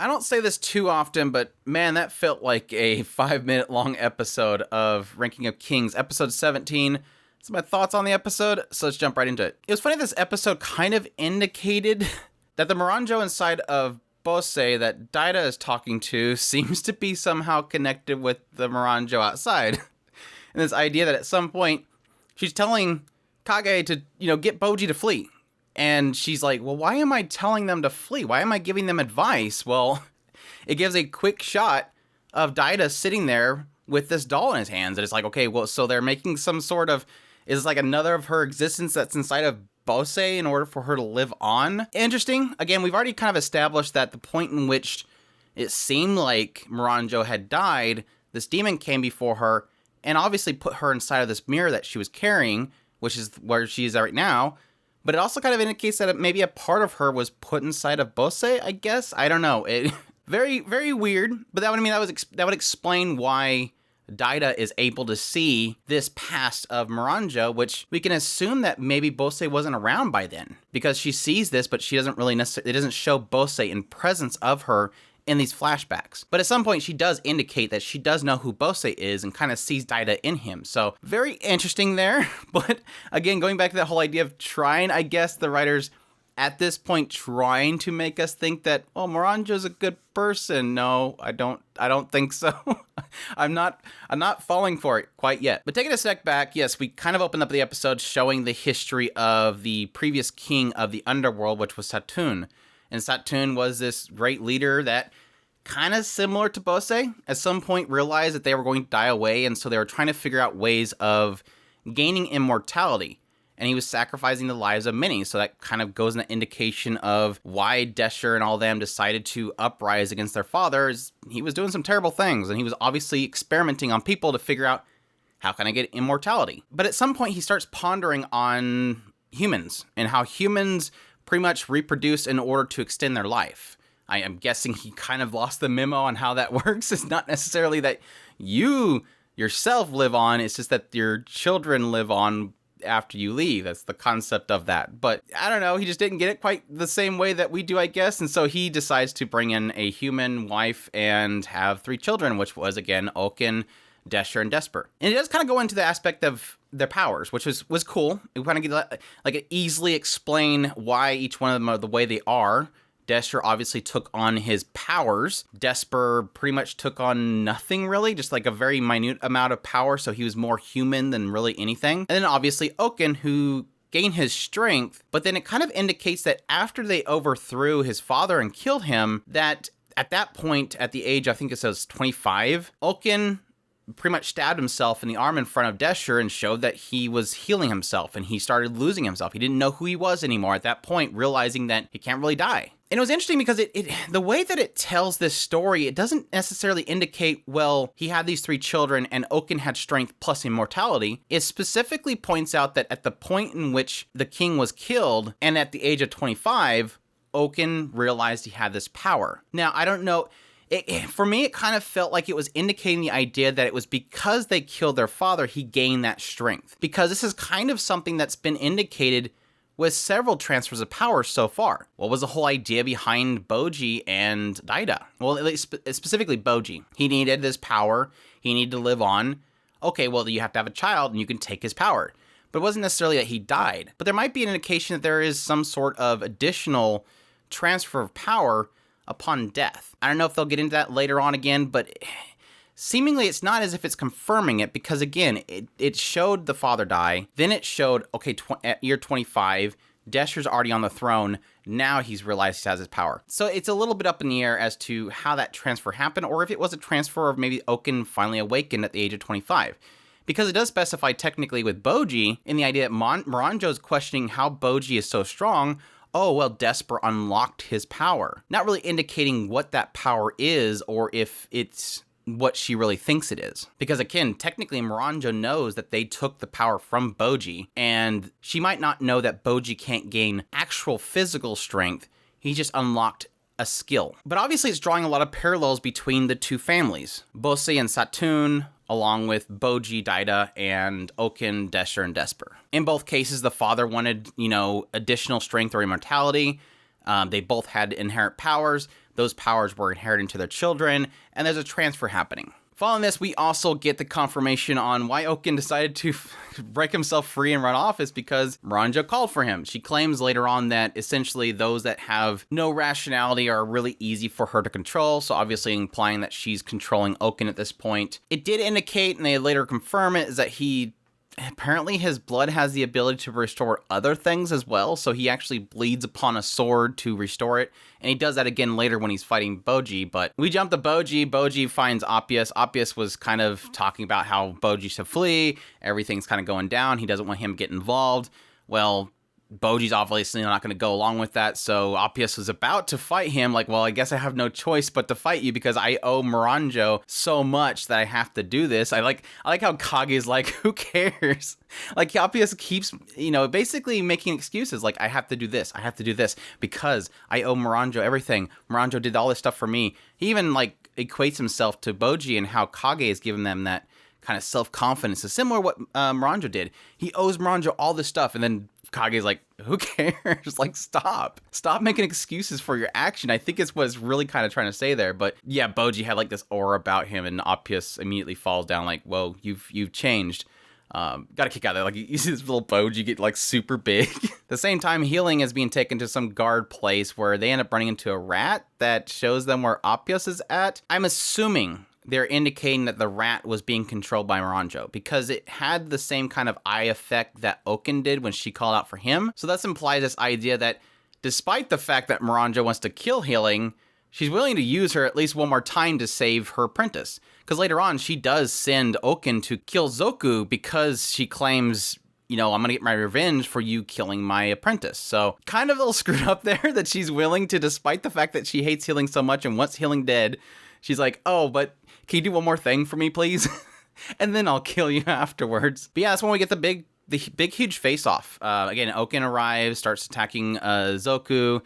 I don't say this too often, but man, that felt like a 5-minute long episode of Ranking of Kings, episode 17. So my thoughts on the episode, so let's jump right into it. It was funny, this episode kind of indicated that the Miranjo inside of Bose that Daida is talking to seems to be somehow connected with the Miranjo outside. And this idea that at some point, she's telling Kage to, get Boji to flee. And she's like, well, why am I telling them to flee? Why am I giving them advice? Well, it gives a quick shot of Daida sitting there with this doll in his hands. And it's like, okay, well, so they're making some sort of, is like another of her existence that's inside of Bose in order for her to live on. Interesting. Again, we've already kind of established that the point in which it seemed like Miranjo had died, this demon came before her and obviously put her inside of this mirror that she was carrying, which is where she is right now. But it also kind of indicates that maybe a part of her was put inside of Bose, I guess. I don't know. It very, very weird. But that would explain why Daida is able to see this past of Miranjo, which we can assume that maybe Bose wasn't around by then, because she sees this, but she doesn't really necessarily, it doesn't show Bose in presence of her in these flashbacks. But at some point, she does indicate that she does know who Bose is and kind of sees Daida in him. So very interesting there. But again, going back to that whole idea of trying, I guess the writers at this point trying to make us think that, oh, Miranjo's a good person. No, I don't think so. I'm not falling for it quite yet. But taking a step back, yes, we kind of opened up the episode showing the history of the previous king of the underworld, which was Satun. And Satun was this great leader that, kind of similar to Bose, at some point realized that they were going to die away, and so they were trying to figure out ways of gaining immortality. And he was sacrificing the lives of many, so that kind of goes in an indication of why Desher and all them decided to uprise against their father. He was doing some terrible things, and he was obviously experimenting on people to figure out, how can I get immortality? But at some point, he starts pondering on humans, and how humans pretty much reproduce in order to extend their life. I am guessing he kind of lost the memo on how that works. It's not necessarily that you yourself live on, it's just that your children live on after you leave. That's the concept of that. But I don't know, he just didn't get it quite the same way that we do, I guess. And so he decides to bring in a human wife and have 3 children, which was, again, Ouken, Desher, and Desper. And it does kind of go into the aspect of their powers, which was cool. It kind of get like easily explain why each one of them are the way they are. Desher obviously took on his powers. Desper pretty much took on nothing really, just like a very minute amount of power, so he was more human than really anything. And then obviously Ouken, who gained his strength, but then it kind of indicates that after they overthrew his father and killed him, that at that point, at the age, I think it says 25, Ouken pretty much stabbed himself in the arm in front of Desher and showed that he was healing himself, and he started losing himself. He didn't know who he was anymore at that point, realizing that he can't really die. And it was interesting because the way that it tells this story, it doesn't necessarily indicate, well, he had these 3 children and Ouken had strength plus immortality. It specifically points out that at the point in which the king was killed and at the age of 25, Ouken realized he had this power. Now, I don't know. For me, it kind of felt like it was indicating the idea that it was because they killed their father, he gained that strength. Because this is kind of something that's been indicated with several transfers of power so far. What was the whole idea behind Boji and Daida? Well, at least specifically Boji. He needed this power. He needed to live on. Okay, well, you have to have a child and you can take his power. But it wasn't necessarily that he died. But there might be an indication that there is some sort of additional transfer of power upon death. I don't know if they'll get into that later on again, but seemingly it's not as if it's confirming it, because again, it showed the father die, then it showed, okay, at year 25, Desher's already on the throne, now he's realized he has his power. So it's a little bit up in the air as to how that transfer happened, or if it was a transfer of maybe Ouken finally awakened at the age of 25. Because it does specify technically with Boji, in the idea that Miranjo's questioning how Boji is so strong. Oh, well, Desper unlocked his power. Not really indicating what that power is or if it's what she really thinks it is. Because again, technically Miranjo knows that they took the power from Boji, and she might not know that Boji can't gain actual physical strength. He just unlocked a skill. But obviously it's drawing a lot of parallels between the 2 families. Bose and Satun, along with Boji, Daida, and Ouken, Desher, and Desper. In both cases, the father wanted, additional strength or immortality. They both had inherent powers. Those powers were inherited into their children, and there's a transfer happening. Following this, we also get the confirmation on why Ouken decided to break himself free and run off is because Miranjo called for him. She claims later on that essentially those that have no rationality are really easy for her to control, so obviously implying that she's controlling Ouken at this point. It did indicate, and they later confirm it, is that apparently his blood has the ability to restore other things as well, so he actually bleeds upon a sword to restore it, and he does that again later when he's fighting Boji. But we jump to Boji. Boji finds Appius. Appius was kind of talking about how Boji should flee, everything's kind of going down, he doesn't want him to get involved. Well, Boji's obviously not going to go along with that, so Appius was about to fight him, like, well, I guess I have no choice but to fight you because I owe Miranjo so much that I have to do this. I like how Kage's like, who cares? Like, Appius keeps, basically making excuses, like, I have to do this because I owe Miranjo everything. Miranjo did all this stuff for me. He even, like, equates himself to Boji and how Kage has given them that kind of self-confidence. It's similar to what Miranjo did. He owes Miranjo all this stuff, and then Kage's like, who cares? Like, stop making excuses for your action. I think it's what it's really kind of trying to say there. But yeah, Boji had like this aura about him, and Appius immediately falls down like, whoa, you've changed. Gotta kick out there. Like, you see this little Boji get like super big. At the same time, healing is being taken to some guard place where they end up running into a rat that shows them where Appius is at. I'm assuming they're indicating that the rat was being controlled by Miranjo because it had the same kind of eye effect that Ouken did when she called out for him. So that implies this idea that despite the fact that Miranjo wants to kill Healing, she's willing to use her at least one more time to save her apprentice. Because later on, she does send Ouken to kill Zoku because she claims, I'm going to get my revenge for you killing my apprentice. So kind of a little screwed up there that she's willing to, despite the fact that she hates Healing so much and wants Healing dead, she's like, oh, but can you do one more thing for me, please? And then I'll kill you afterwards. But yeah, that's when we get the big, huge face-off. Again, Ouken arrives, starts attacking Zoku.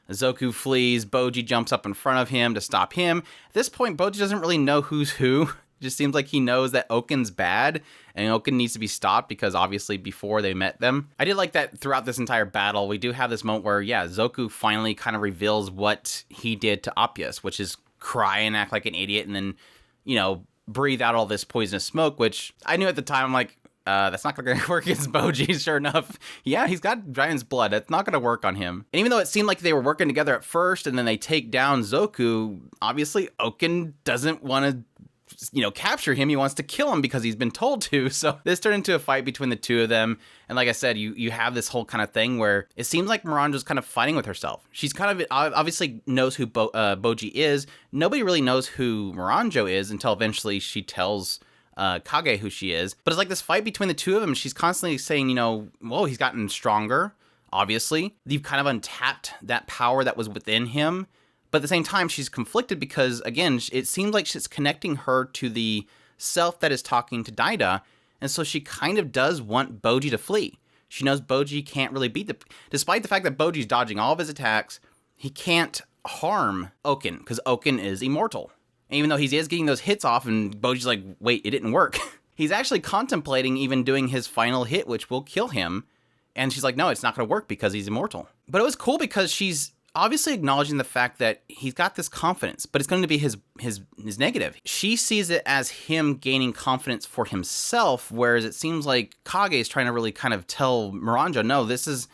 Zoku flees. Boji jumps up in front of him to stop him. At this point, Boji doesn't really know who's who. It just seems like he knows that Ouken's bad, and Ouken needs to be stopped because obviously before they met them. I did like that throughout this entire battle, we do have this moment where, yeah, Zoku finally kind of reveals what he did to Appius, which is cry and act like an idiot and then, breathe out all this poisonous smoke, which I knew at the time, I'm like, that's not going to work against Boji. Sure enough, yeah, he's got Giant's blood. It's not going to work on him. And even though it seemed like they were working together at first and then they take down Zoku, obviously Ouken doesn't want to capture him. He wants to kill him because he's been told to. So this turned into a fight between the two of them. And like I said, you have this whole kind of thing where it seems like Miranjo's kind of fighting with herself. She's kind of obviously knows who Boji is. Nobody really knows who Miranjo is until eventually she tells Kage who she is. But it's like this fight between the two of them. She's constantly saying, whoa, he's gotten stronger. Obviously, you've kind of untapped that power that was within him. But at the same time, she's conflicted because, again, it seems like she's connecting her to the self that is talking to Daida, and so she kind of does want Boji to flee. She knows Boji can't really beat despite the fact that Boji's dodging all of his attacks, he can't harm Ouken, because Ouken is immortal. And even though he is getting those hits off, and Boji's like, wait, it didn't work. He's actually contemplating even doing his final hit, which will kill him, and she's like, no, it's not going to work because he's immortal. But it was cool because she's obviously acknowledging the fact that he's got this confidence, but it's going to be his negative. She sees it as him gaining confidence for himself, whereas it seems like Kage is trying to really kind of tell Miranjo, no, this is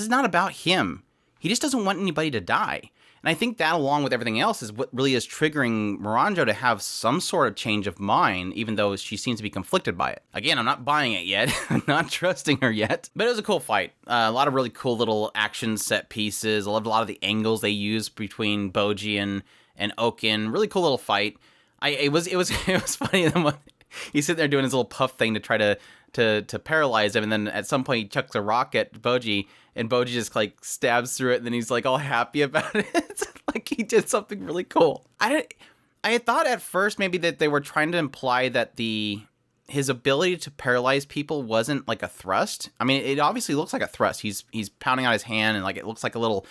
not about him. He just doesn't want anybody to die. And I think that, along with everything else, is what really is triggering Miranjo to have some sort of change of mind, even though she seems to be conflicted by it. Again, I'm not buying it yet. I'm not trusting her yet. But it was a cool fight. A lot of really cool little action set pieces. I loved a lot of the angles they used between Boji and Ouken. Really cool little fight. It was funny. He's sitting there doing his little puff thing to try to paralyze him, and then at some point he chucks a rock at Boji, and Boji just like stabs through it, and then he's like all happy about it. Like he did something really cool. I had thought at first maybe that they were trying to imply that his ability to paralyze people wasn't like a thrust. I mean, it obviously looks like a thrust. He's pounding out his hand, and like it looks like a little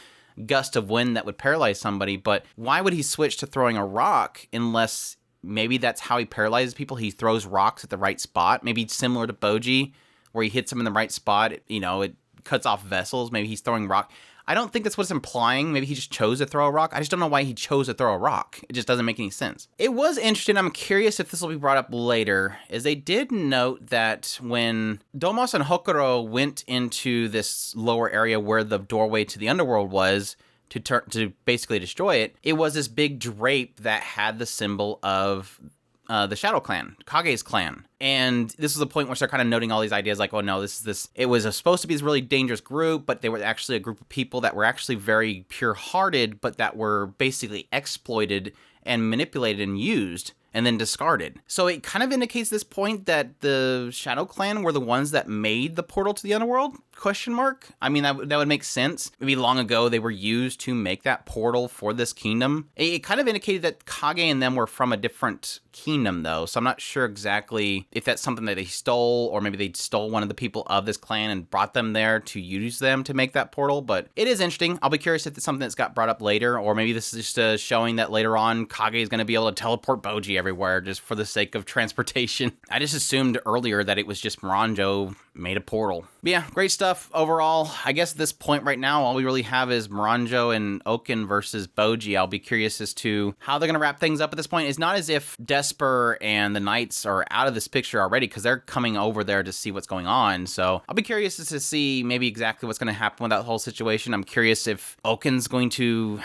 gust of wind that would paralyze somebody, but why would he switch to throwing a rock unless maybe that's how he paralyzes people? He throws rocks at the right spot. Maybe similar to Boji, where he hits them in the right spot. It cuts off vessels. Maybe he's throwing rock. I don't think that's what it's implying. Maybe he just chose to throw a rock. I just don't know why he chose to throw a rock. It just doesn't make any sense. It was interesting. I'm curious if this will be brought up later, is they did note that when Domos and Hokuro went into this lower area where the doorway to the underworld was, to basically destroy it, it was this big drape that had the symbol of the Shadow Clan, Kage's clan. And this is the point where they're kind of noting all these ideas like, oh no, it was supposed to be this really dangerous group, but they were actually a group of people that were actually very pure-hearted, but that were basically exploited and manipulated and used and then discarded. So it kind of indicates this point that the Shadow Clan were the ones that made the portal to the underworld? Question mark? I mean, that would make sense. Maybe long ago they were used to make that portal for this kingdom. It kind of indicated that Kage and them were from a different kingdom, though, so I'm not sure exactly if that's something that they stole, or maybe they stole one of the people of this clan and brought them there to use them to make that portal, but it is interesting. I'll be curious if it's something that's got brought up later, or maybe this is just showing that later on Kage is going to be able to teleport Boji everywhere just for the sake of transportation. I just assumed earlier that it was just Miranjo made a portal. But yeah, great stuff overall. I guess at this point right now, all we really have is Miranjo and Ouken versus Boji. I'll be curious as to how they're going to wrap things up at this point. It's not as if Desper and the Knights are out of this picture already, because they're coming over there to see what's going on. So I'll be curious as to see maybe exactly what's going to happen with that whole situation. I'm curious if Ouken's going to...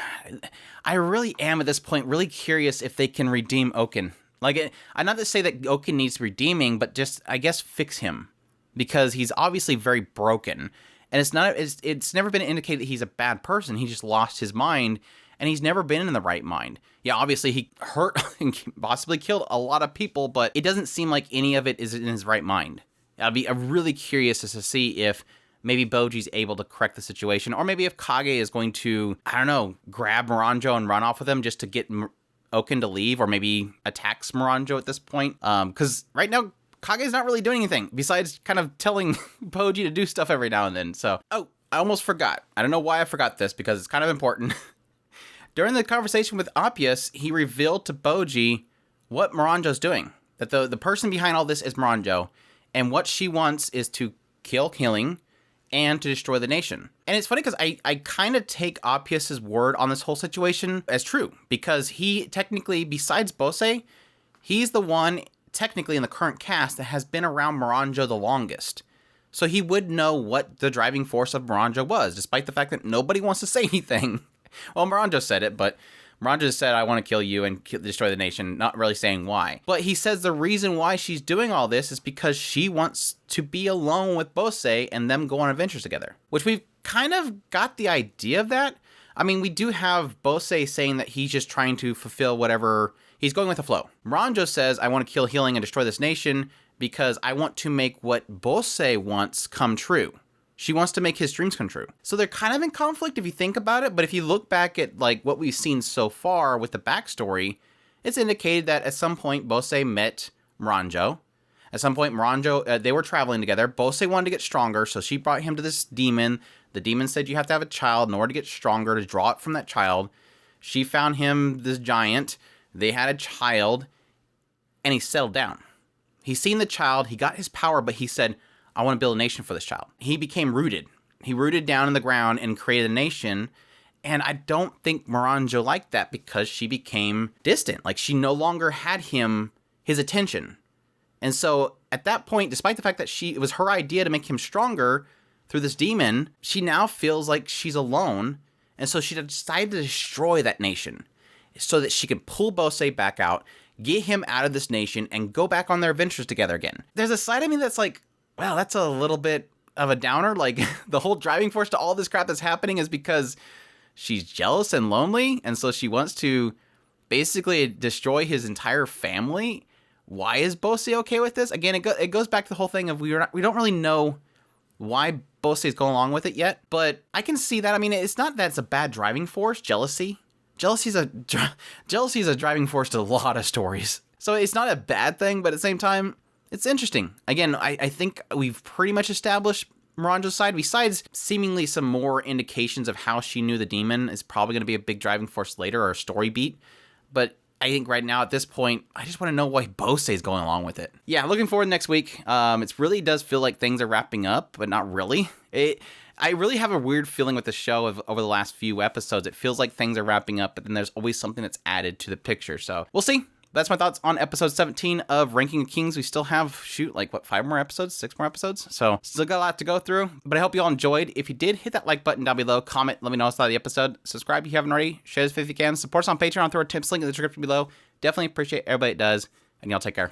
I really am at this point really curious if they can redeem Ouken. Like, I'm not to say that Ouken needs redeeming, but just, I guess, fix him. Because he's obviously very broken. And it's never been indicated that he's a bad person. He just lost his mind, and he's never been in the right mind. Yeah, obviously he hurt and possibly killed a lot of people, but it doesn't seem like any of it is in his right mind. I'm really curious as to see if maybe Boji's able to correct the situation, or maybe if Kage is going to, I don't know, grab Miranjo and run off with him just to get Ouken to leave, or maybe attacks Miranjo at this point. Because right now, Kage's not really doing anything besides kind of telling Boji to do stuff every now and then. So, oh, I almost forgot. I don't know why I forgot this, because it's kind of important. During the conversation with Appius, he revealed to Boji what Miranjo's doing. That the person behind all this is Miranjo, and what she wants is to kill Healing and to destroy the nation. And it's funny because I kind of take Appius's word on this whole situation as true, because he technically, besides Bose, he's the one technically in the current cast that has been around Miranjo the longest. So he would know what the driving force of Miranjo was, despite the fact that nobody wants to say anything. Well, Miranjo said it, but Miranjo said, I want to kill you and destroy the nation, not really saying why. But he says the reason why she's doing all this is because she wants to be alone with Bose and them go on adventures together. Which we've kind of got the idea of that. I mean, we do have Bose saying that he's just trying to fulfill whatever... He's going with the flow. Miranjo says, I want to kill Healing and destroy this nation because I want to make what Bose wants come true. She wants to make his dreams come true. So they're kind of in conflict if you think about it, but if you look back at like what we've seen so far with the backstory, it's indicated that at some point Bose met Miranjo. At some point Miranjo, they were traveling together. Bose wanted to get stronger, so she brought him to this demon. The demon said you have to have a child in order to get stronger, to draw it from that child. She found him this giant. They had a child, and he settled down. He's seen the child, he got his power, but he said, I want to build a nation for this child. He became rooted. He rooted down in the ground and created a nation, and I don't think Miranjo liked that because she became distant. Like, she no longer had his attention. And so, at that point, despite the fact that it was her idea to make him stronger through this demon, she now feels like she's alone, and so she decided to destroy that nation, so that she could pull Bose back out, get him out of this nation, and go back on their adventures together again. There's a side of me that's like, well, that's a little bit of a downer. Like, the whole driving force to all this crap that's happening is because she's jealous and lonely, and so she wants to basically destroy his entire family. Why is Bose okay with this? Again, it goes back to the whole thing of we don't really know why Bose is going along with it yet, but I can see that. I mean, it's not that it's a bad driving force, jealousy. Jealousy is a driving force to a lot of stories. So it's not a bad thing, but at the same time, it's interesting. Again, I think we've pretty much established Miranjo's side, besides seemingly some more indications of how she knew the demon is probably going to be a big driving force later, or a story beat. But I think right now at this point, I just want to know why Bose is going along with it. Yeah, looking forward to next week. It really does feel like things are wrapping up, but not really. I really have a weird feeling with the show over the last few episodes. It feels like things are wrapping up, but then there's always something that's added to the picture. So we'll see. That's my thoughts on episode 17 of Ranking of Kings. We still have, 5 more episodes? 6 more episodes? So still got a lot to go through, but I hope you all enjoyed. If you did, hit that like button down below, comment, let me know what's thought of the episode. Subscribe if you haven't already, share this if you can. Support us on Patreon, throw a tips link in the description below. Definitely appreciate everybody that does, and y'all take care.